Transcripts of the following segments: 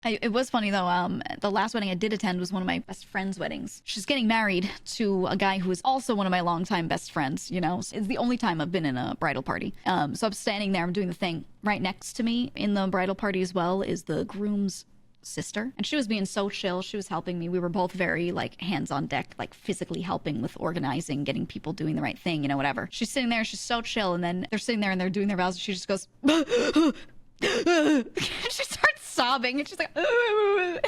It was funny though. The last wedding I did attend was one of my best friend's weddings. She's getting married to a guy who is also one of my longtime best friends. You know, it's the only time I've been in a bridal party. So I'm standing there, I'm doing the thing. Right next to me in the bridal party as well is the groom's sister, and she was being so chill. She was helping me. We were both very like hands on deck, like physically helping with organizing, getting people doing the right thing, you know, whatever. She's sitting there, she's so chill, and then they're sitting there and they're doing their vows, and she just goes she starts sobbing, and she's like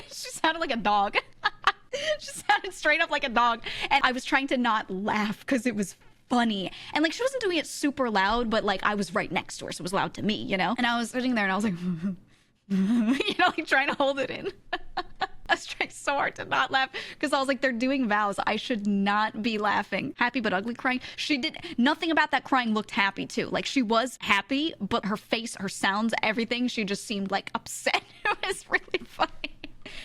she sounded like a dog. She sounded straight up like a dog, and I was trying to not laugh because it was funny. And like, she wasn't doing it super loud, but like I was right next to her, so it was loud to me, you know. And I was sitting there and I was like you know, like trying to hold it in. I was trying so hard to not laugh because I was like, they're doing vows, I should not be laughing. Happy but ugly crying. She did nothing about that crying looked happy too. Like, she was happy, but her face, her sounds, everything, she just seemed like upset. It was really funny.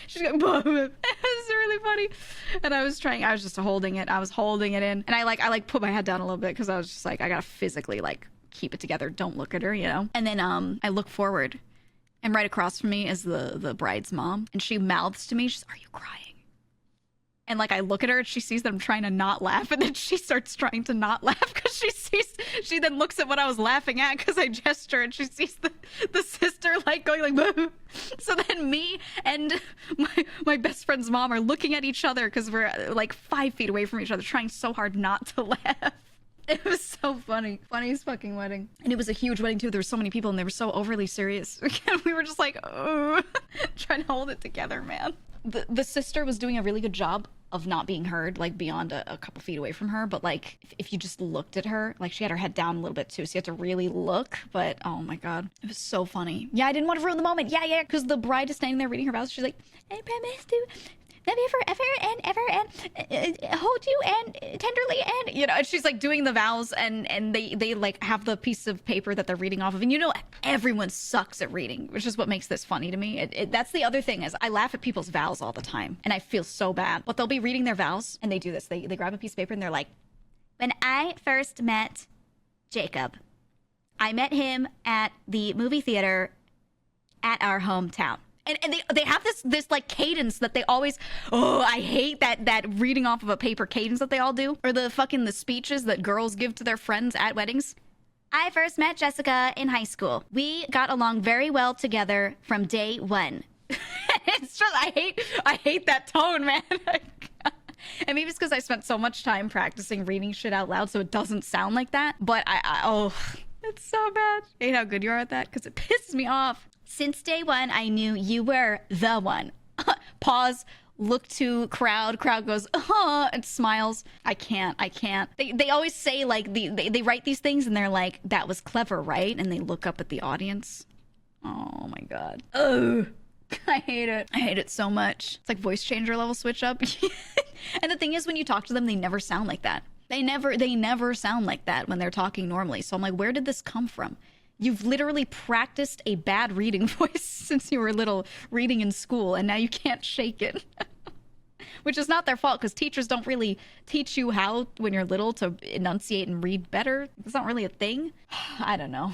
She's going, it was really funny. And I was just holding it. I was holding it in. And I put my head down a little bit because I was just like, I gotta physically like keep it together. Don't look at her, you know? And then I look forward, and right across from me is the bride's mom. And she mouths to me, she's, "Are you crying?" And like, I look at her and she sees that I'm trying to not laugh. And then she starts trying to not laugh because she then looks at what I was laughing at because I gesture, and she sees the sister like going like, so then me and my best friend's mom are looking at each other because we're like 5 feet away from each other, trying so hard not to laugh. It was so funny. Funniest fucking wedding. And it was a huge wedding too. There were so many people and they were so overly serious. We were just like, oh, trying to hold it together, man. The sister was doing a really good job of not being heard, like beyond a couple feet away from her. But like, if you just looked at her, like she had her head down a little bit too. So you had to really look. But oh my God, it was so funny. Yeah, I didn't want to ruin the moment. Yeah. Because the bride is standing there reading her vows. She's like, "I promise to love you forever and ever and hold you and tenderly," and you know, and she's like doing the vows, and they like have the piece of paper that they're reading off of, and you know, everyone sucks at reading, which is what makes this funny to me. That's the other thing, is I laugh at people's vows all the time and I feel so bad, but they'll be reading their vows and they do this, they grab a piece of paper and they're like, "When I first met Jacob, I met him at the movie theater at our hometown." And they have this like cadence that they always, oh, I hate that reading off of a paper cadence that they all do. Or the speeches that girls give to their friends at weddings. "I first met Jessica in high school. We got along very well together from day one." It's just, I hate that tone, man. And maybe it's because I spent so much time practicing reading shit out loud so it doesn't sound like that. But oh, it's so bad. I hate how good you are at that because it pisses me off. "Since day one, I knew you were the one." Pause, look to crowd goes, and smiles. I can't. They always say like, they write these things and they're like, "That was clever, right?" And they look up at the audience. Oh my God. Oh, I hate it. I hate it so much. It's like voice changer level switch up. And the thing is, when you talk to them, they never sound like that. They never sound like that when they're talking normally. So I'm like, where did this come from? You've literally practiced a bad reading voice since you were little, reading in school, and now you can't shake it. Which is not their fault, because teachers don't really teach you how, when you're little, to enunciate and read better. It's not really a thing. I don't know.